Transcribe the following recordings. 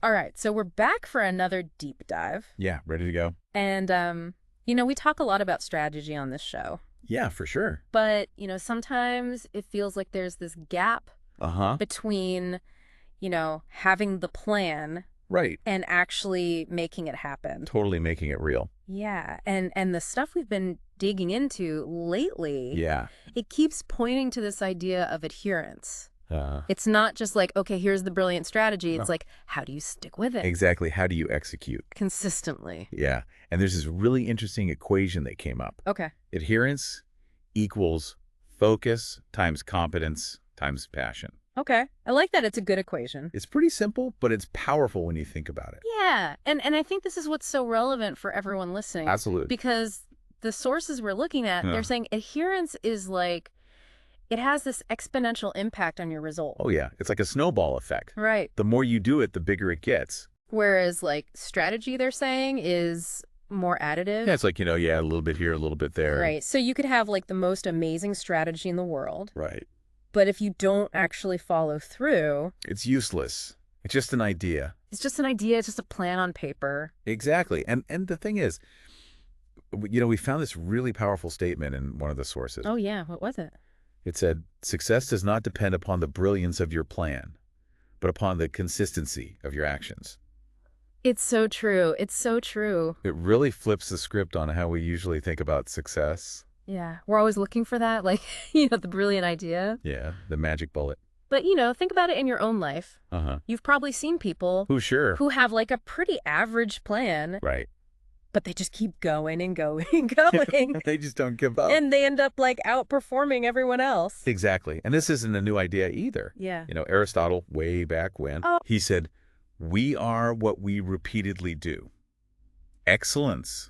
All right, so we're back for another deep dive. Yeah, ready to go? And, we talk a lot about strategy on this show. Yeah, for sure. But, sometimes it feels like there's this gap Uh-huh. between, having the plan Right. and actually making it happen. Totally making it real. Yeah, and the stuff we've been digging into lately, Yeah. it keeps pointing to this idea of adherence. Uh, It's not just like, okay, here's the brilliant strategy. It's No. like, how do you stick with it exactly. How do you execute? consistently? Yeah. And there's this really interesting equation that came up. Okay. Adherence equals focus times competence times passion. Okay. I like that it's a good equation. It's pretty simple, but it's powerful when you think about it. Yeah. And I think this is what's so relevant for everyone listening. Absolutely. Because the sources we're looking at, Yeah. they're saying adherence is like, it has this exponential impact on your result. Oh, yeah. It's like a snowball effect. Right. The more you do it, the bigger it gets. Whereas like strategy, they're saying, is more additive. Yeah, it's like, a little bit here, a little bit there. Right. So you could have like the most amazing strategy in the world, Right. but if you don't actually follow through, It's useless. It's just an idea. it's just an idea, it's just a plan on paper. Exactly. And the thing is, we found this really powerful statement in one of the sources. Oh yeah, what was it? It said, success does not depend upon the brilliance of your plan, but upon the consistency of your actions. It's so true. It's so true. It really flips the script on how we usually think about success. Yeah. We're always looking for that, like, the brilliant idea. Yeah, the magic bullet. But, think about it in your own life. Uh-huh. You've probably seen people Who sure? who have like a pretty average plan, Right. but they just keep going and going and going. They just don't give up. And they end up like outperforming everyone else. Exactly. And this isn't a new idea either. Yeah. Aristotle, way back when, Oh. he said, we are what we repeatedly do. Excellence,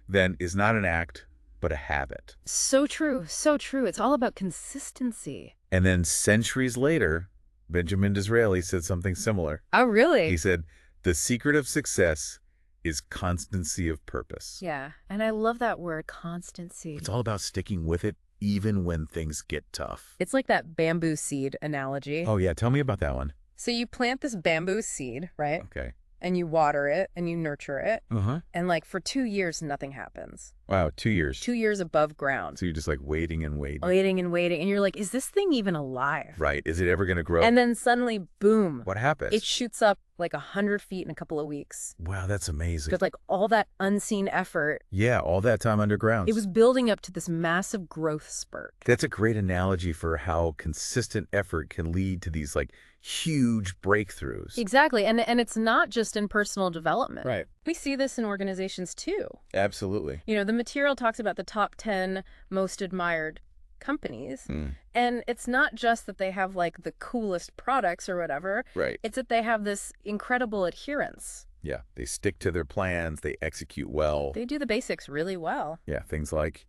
then, is not an act, but a habit. So true. So true. It's all about consistency. And then centuries later, Benjamin Disraeli said something similar. Oh, really? He said, the secret of success is constancy of purpose. Yeah. And I love that word, constancy. It's all about sticking with it even when things get tough. It's like that bamboo seed analogy. Oh, yeah. Tell me about that one. So you plant this bamboo seed, right? Okay. And you water it and you nurture it. Uh-huh. And like for 2 years, nothing happens. Wow, 2 years. 2 years above ground. So you're just like waiting and waiting. Waiting and waiting. And you're like, is this thing even alive? Right. Is it ever going to grow? And then suddenly, boom. What happens? It shoots up like 100 feet in a couple of weeks. Wow, that's amazing. Because like all that unseen effort, Yeah, all that time underground. it was building up to this massive growth spurt. That's a great analogy for how consistent effort can lead to these like huge breakthroughs. Exactly. And it's not just in personal development. Right. We see this in organizations too. Absolutely. The material talks about the top 10 most admired companies. And it's not just that they have like the coolest products or whatever. Right. It's that they have this incredible adherence. Yeah, they stick to their plans, they execute well. They do the basics really well. Yeah, things like,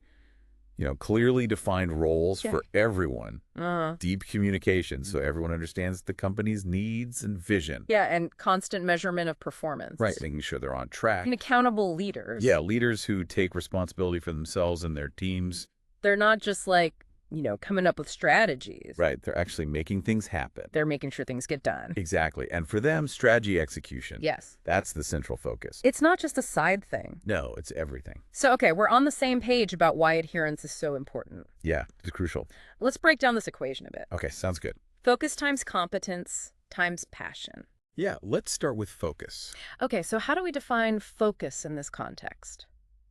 clearly defined roles Yeah. for everyone. Uh, Deep communication so everyone understands the company's needs and vision. yeah, and constant measurement of performance. Right. Making sure they're on track. And accountable leaders. Yeah, leaders who take responsibility for themselves and their teams. They're not just like, coming up with strategies. Right. They're actually making things happen. They're making sure things get done. Exactly. And for them, strategy execution. Yes. That's the central focus. It's not just a side thing. No, it's everything. So, okay, we're on the same page about why adherence is so important. Yeah, it's crucial. Let's break down this equation a bit. Okay, sounds good. Focus times competence times passion. Yeah, let's start with focus. Okay, so how do we define focus in this context?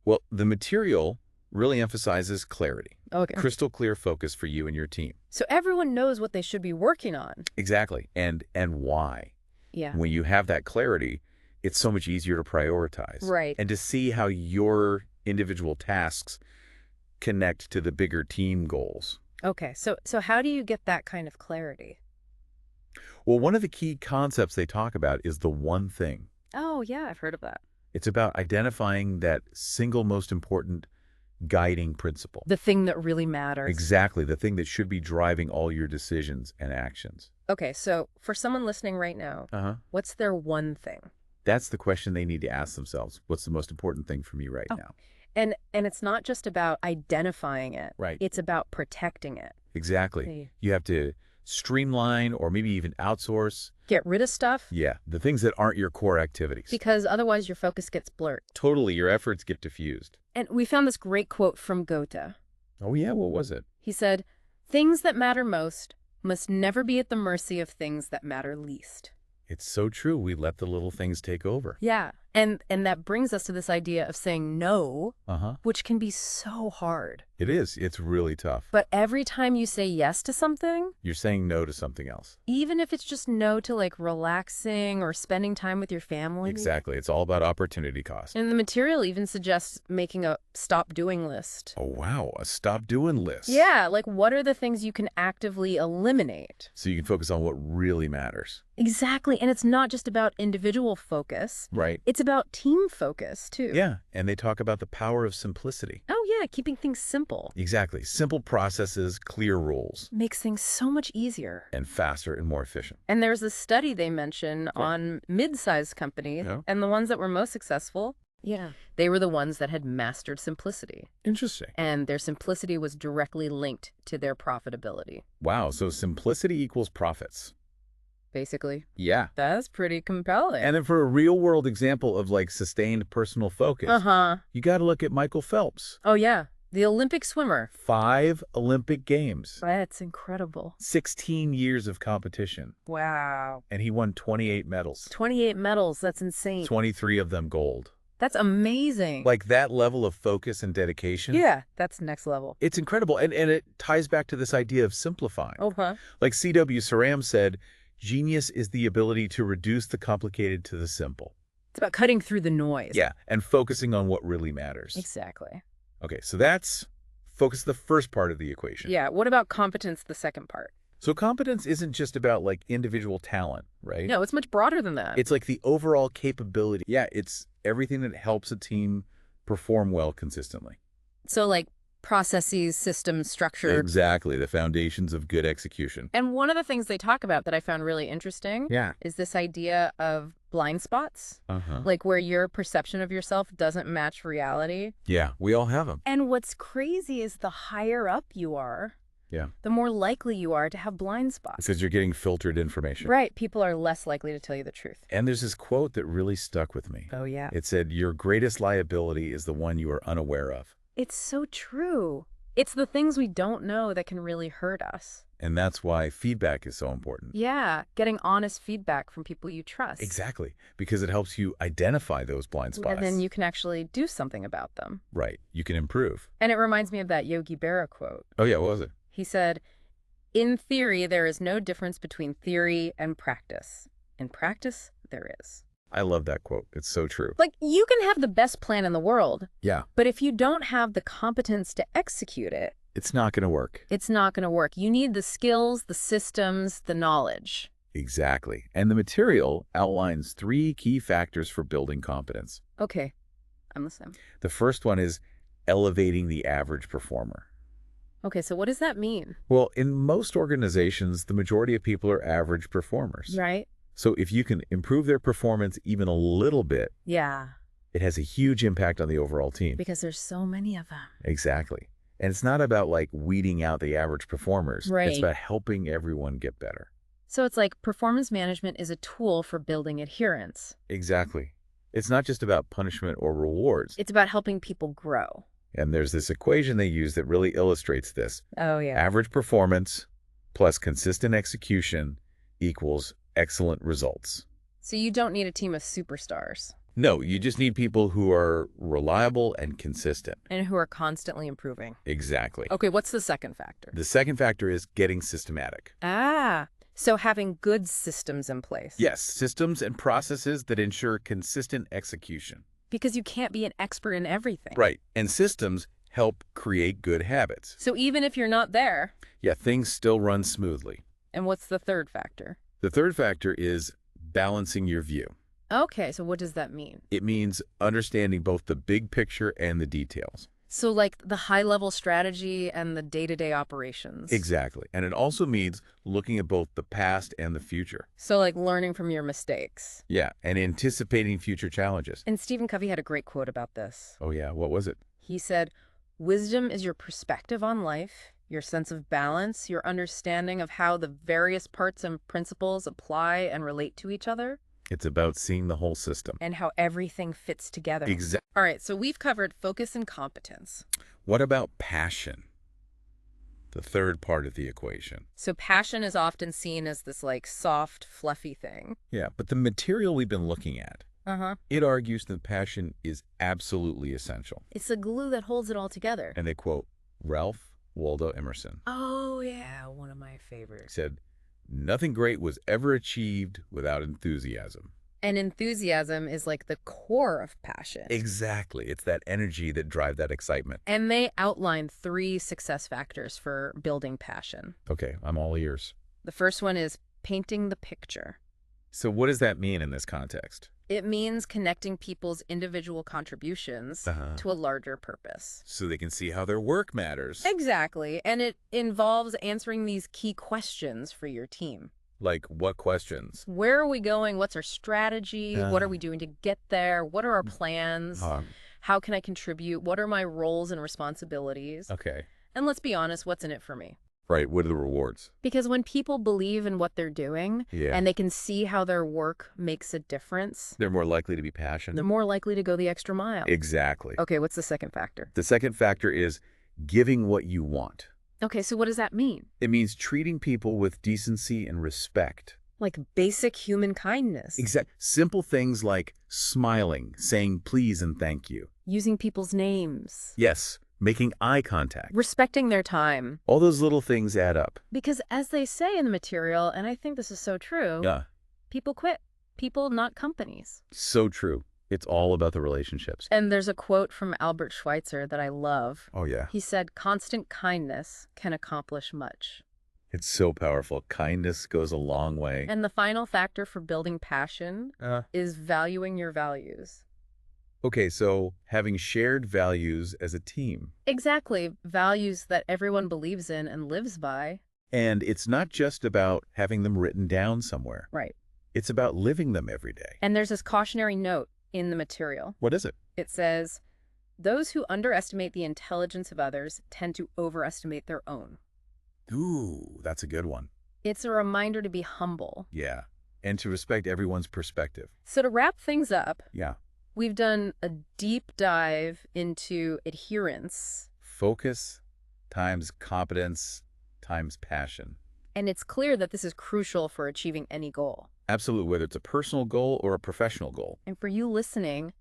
Well, the material really emphasizes clarity. Okay. Crystal clear focus for you and your team. So everyone knows what they should be working on. Exactly. And why. Yeah. When you have that clarity, it's so much easier to prioritize. Right. And to see how your individual tasks connect to the bigger team goals. Okay, so how do you get that kind of clarity? Well, one of the key concepts they talk about is the one thing. Oh, yeah, I've heard of that. It's about identifying that single most important guiding principle. The thing that really matters. Exactly, the thing that should be driving all your decisions and actions. Okay, so for someone listening right now, what's their one thing? That's the question they need to ask themselves. What's the most important thing for me right now? And it's not just about identifying it. Right. It's about protecting it. Exactly. See. You have to streamline or maybe even outsource. Get rid of stuff Yeah, the things that aren't your core activities. because otherwise your focus gets blurred. Totally, your efforts get diffused. And we found this great quote from Goethe. Oh yeah, what was it? He said, "Things that matter most must never be at the mercy of things that matter least." It's so true. We let the little things take over. Yeah. And that brings us to this idea of saying no, Uh-huh. which can be so hard. It is. It's really tough. But every time you say yes to something, You're saying no to something else. even if it's just no to like relaxing or spending time with your family. Exactly. It's all about opportunity cost. And the material even suggests making a stop doing list. Oh, wow. A stop doing list. Yeah, like what are the things you can actively eliminate? So you can focus on what really matters. Exactly. And it's not just about individual focus. Right. It's about team focus, too. Yeah. And they talk about the power of simplicity. Oh, yeah, keeping things simple. Exactly. Simple processes, clear rules, Makes things so much easier. and faster and more efficient. And there's a study they mention on mid-sized companies, Yeah. and the ones that were most successful, they were the ones that had mastered simplicity. Interesting. And their simplicity was directly linked to their profitability, Wow. So simplicity equals profits. basically. Yeah. That's pretty compelling. And then for a real world example of like sustained personal focus, Uh-huh. you got to look at Michael Phelps. Oh, yeah. The Olympic swimmer. 5 Olympic Games, That's incredible. 16 years of competition, Wow. and he won 28 medals, 28 medals. That's insane. 23 of them gold. That's amazing. Like that level of focus and dedication. Yeah, that's next level. It's incredible. And it ties back to this idea of simplifying. Okay. Like C.W. Saram said, genius is the ability to reduce the complicated to the simple. It's about cutting through the noise. Yeah, and focusing on what really matters. Exactly. Okay, so that's focus the first part of the equation. Yeah. What about competence, the second part? So competence isn't just about like individual talent, right? No, it's much broader than that. It's like the overall capability. Yeah, it's everything that helps a team perform well consistently. So like processes, systems, structure. Exactly, the foundations of good execution. And one of the things they talk about that I found really interesting Yeah. is this idea of blind spots, Uh-huh. like where your perception of yourself doesn't match reality. Yeah, we all have them. And what's crazy is the higher up you are, Yeah. the more likely you are to have blind spots. Because you're getting filtered information. Right. People are less likely to tell you the truth. And there's this quote that really stuck with me. Oh, yeah. It said, your greatest liability is the one you are unaware of. It's so true. It's the things we don't know that can really hurt us. And that's why feedback is so important. Yeah, getting honest feedback from people you trust. Exactly, because it helps you identify those blind spots. And then you can actually do something about them. Right, you can improve. And it reminds me of that Yogi Berra quote. Oh yeah, what was it? He said, "In theory, there is no difference between theory and practice. In practice, there is." I love that quote. It's so true. Like, you can have the best plan in the world, Yeah, but if you don't have the competence to execute it, it's not going to work. it's not going to work. You need the skills, the systems, the knowledge. Exactly. And the material outlines 3 key factors for building competence. Okay, I'm listening. The first one is elevating the average performer. Okay, so what does that mean? Well, in most organizations, the majority of people are average performers. Right? So if you can improve their performance even a little bit, Yeah, it has a huge impact on the overall team. because there's so many of them. Exactly. And it's not about like weeding out the average performers. Right. It's about helping everyone get better. So it's like performance management is a tool for building adherence. Exactly. It's not just about punishment or rewards. It's about helping people grow. And there's this equation they use that really illustrates this. Oh, yeah. Average performance plus consistent execution equals excellent results. So you don't need a team of superstars No, you just need people who are reliable and consistent. and who are constantly improving. Exactly. Okay, what's the second factor? The second factor is getting systematic. So having good systems in place. Yes, systems and processes that ensure consistent execution. Because you can't be an expert in everything. Right. And systems help create good habits. So even if you're not there, Yeah, things still run smoothly. and what's the third factor? The third factor is balancing your view. Okay, so what does that mean? It means understanding both the big picture and the details. So like the high-level strategy and the day-to-day operations. Exactly. And it also means looking at both the past and the future. So like learning from your mistakes. Yeah, and anticipating future challenges. And Stephen Covey had a great quote about this. Oh yeah, what was it? He said, "Wisdom is your perspective on life your sense of balance, your understanding of how the various parts and principles apply and relate to each other, It's about seeing the whole system. and how everything fits together. Exactly. All right, so we've covered focus and competence. What about passion? The third part of the equation. So passion is often seen as this like soft, fluffy thing. Yeah, but the material we've been looking at, Uh-huh. it argues that passion is absolutely essential. It's the glue that holds it all together. And they quote Ralph Waldo Emerson. Oh, yeah, one of my He favorites. said, "Nothing great was ever achieved without enthusiasm." And enthusiasm is like the core of passion. Exactly. It's that energy that drives that excitement. And they outline 3 success factors for building passion. Okay, I'm all ears. The first one is painting the picture. So what does that mean in this context? It means connecting people's individual contributions to a larger purpose. So they can see how their work matters. Exactly. And it involves answering these key questions for your team. Like what questions? Where are we going? What's our strategy? What are we doing to get there? What are our plans? How can I contribute? What are my roles and responsibilities? Okay. And let's be honest, what's in it for me? Right, what are the rewards? Because when people believe in what they're doing Yeah. and they can see how their work makes a difference, They're more likely to be passionate. they're more likely to go the extra mile. Exactly. Okay, what's the second factor? The second factor is giving what you want. Okay, so what does that mean? It means treating people with decency and respect. Like basic human kindness. Simple things like smiling, saying please and thank you. Using people's names. Yes, making eye contact. Respecting their time. All those little things add up. Because as they say in the material, and I think this is so true, Yeah, people quit. People, not companies. so true. It's all about the relationships. And there's a quote from Albert Schweitzer that I love. Oh, yeah. He said, "Constant kindness can accomplish much." It's so powerful. Kindness goes a long way. And the final factor for building passion is valuing your values. Okay, so having shared values as a team. Exactly. Values that everyone believes in and lives by. And it's not just about having them written down somewhere. Right. It's about living them every day. And there's this cautionary note in the material. What is it? It says, "Those who underestimate the intelligence of others tend to overestimate their own." Ooh, that's a good one. It's a reminder to be humble. Yeah, and to respect everyone's perspective. So to wrap things up, Yeah. we've done a deep dive into adherence. Focus times competence times passion. And it's clear that this is crucial for achieving any goal. Absolutely, whether it's a personal goal or a professional goal. And for you listening,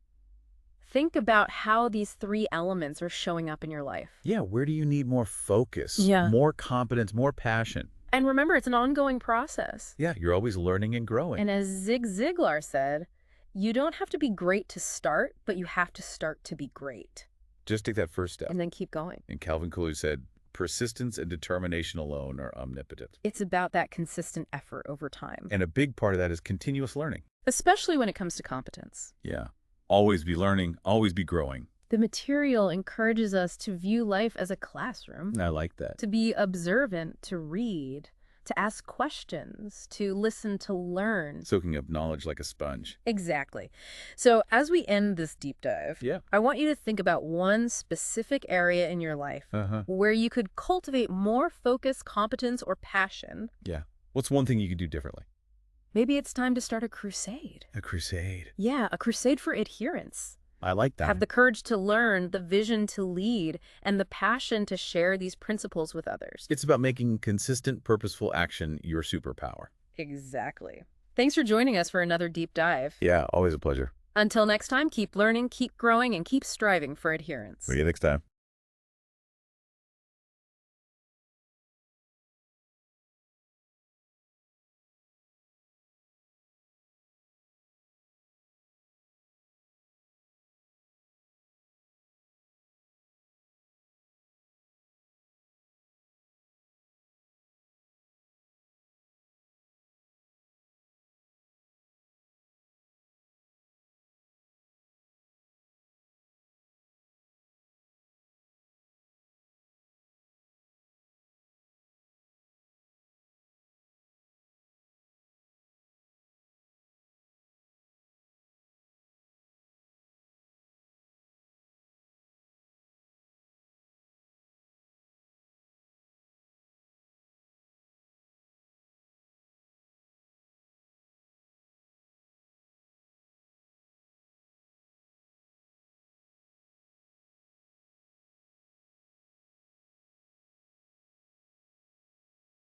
think about how these 3 elements are showing up in your life. Yeah, where do you need more focus? Yeah. More competence, more passion? And remember, it's an ongoing process. Yeah, you're always learning and growing. And as Zig Ziglar said, you don't have to be great to start, but you have to start to be great. Just take that first step. And then keep going. And Calvin Coolidge said, persistence and determination alone are omnipotent. It's about that consistent effort over time. And a big part of that is continuous learning. Especially when it comes to competence. Yeah. Always be learning, always be growing. The material encourages us to view life as a classroom, I like that. to be observant, to read, to ask questions, to listen, to learn. Soaking up knowledge like a sponge. Exactly. So as we end this deep dive, Yeah. I want you to think about one specific area in your life where you could cultivate more focus, competence, or passion. Yeah. What's one thing you could do differently? Maybe it's time to start a crusade. A crusade. Yeah, a crusade for adherence. I like that. Have the courage to learn, the vision to lead, and the passion to share these principles with others. It's about making consistent, purposeful action your superpower. Exactly. Thanks for joining us for another deep dive. Yeah, always a pleasure. Until next time, keep learning, keep growing, and keep striving for adherence. See you next time.